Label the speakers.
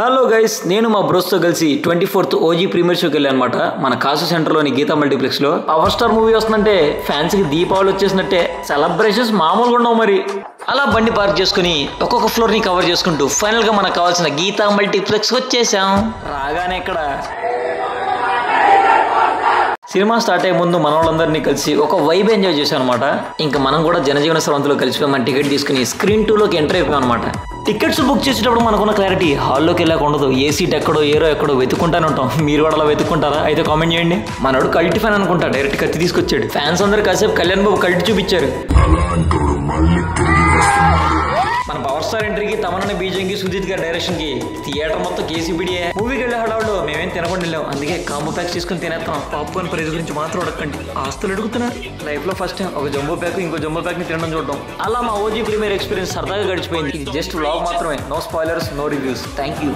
Speaker 1: Hello guys, నేను మా బ్రోస్తో కలిసి 24th ఓజీ ప్రీమియర్ షోకి వెళ్ళాను అనమాట. మన కాసు సెంటర్లోని గీతా మల్టీప్లెక్స్ లో పవర్ స్టార్ మూవీ వస్తుందంటే ఫ్యాన్స్ కి దీపావళి వచ్చేసినట్టే సెలబ్రేషన్స్ మామూలుగా ఉండవు. మరి అలా బండి పార్క్ చేసుకుని ఒక్కొక్క ఫ్లోర్ ని కవర్ చేసుకుంటూ ఫైనల్ గా మనకు కావాల్సిన గీతా మల్టీప్లెక్స్ వచ్చేసాం. రాగానే ఇక్కడ సినిమా స్టార్ట్ అయ్యే ముందు మన వాళ్ళందరినీ కలిసి ఒక వైబ్ ఎంజాయ్ చేశాం అనమాట. ఇంకా మనం కూడా జనజీవన స్రవంతిలో కలిసిపోయి మన టికెట్ తీసుకుని స్క్రీన్ 2లోకి ఎంటర్ అయిపోయాం అనమాట. టికెట్స్ బుక్ చేసేటప్పుడు మనకున్న క్లారిటీ హాల్లోకి వెళ్ళాక ఉండదు. ఏ సీట్ ఎక్కడో ఏరో ఎక్కడో వెతుక్కుంటానే ఉంటాం. మీరు కూడా అలా వెతుక్కుంటారా? అయితే కామెంట్ చేయండి. మనోడు కల్ట్ ఫ్యాన్ అనుకుంటా, డైరెక్ట్ కత్తి తీసుకొచ్చాడు. ఫ్యాన్స్ అందరు కాసేపు కళ్యాణ్ బాబు కల్ట్ చూపించారు. మన పవర్ స్టార్ ఎంట్రీకి తమనని బీజంకి సుజిత్ గారి డైరెక్షన్ కి థియేటర్ మొత్తం కేసీబీడీఏ. మూవీకి వెళ్ళే హడావుడు మేమేం తినకుండా వెళ్ళాం. అందుకే కాంబో ప్యాక్స్ తీసుకుని తినేస్తాం. పాప్కార్న్ ప్రైజ్ గురించి మాత్రం అడగండి, ఆస్తులు అడుగుతున్నారు. లైఫ్ లో ఫస్ట్ టైం ఒక జంబో ప్యాక్ ఇంకో జంబో ప్యాక్ ని తినడం చూడడం. అలా మా ఓజీ ప్రీమియర్ ఎక్స్పీరియన్స్ సరదాగా గడిచిపోయింది. ఇది జస్ట్ వ్లాగ్ మాత్రమే, no spoilers, no reviews. Thank you.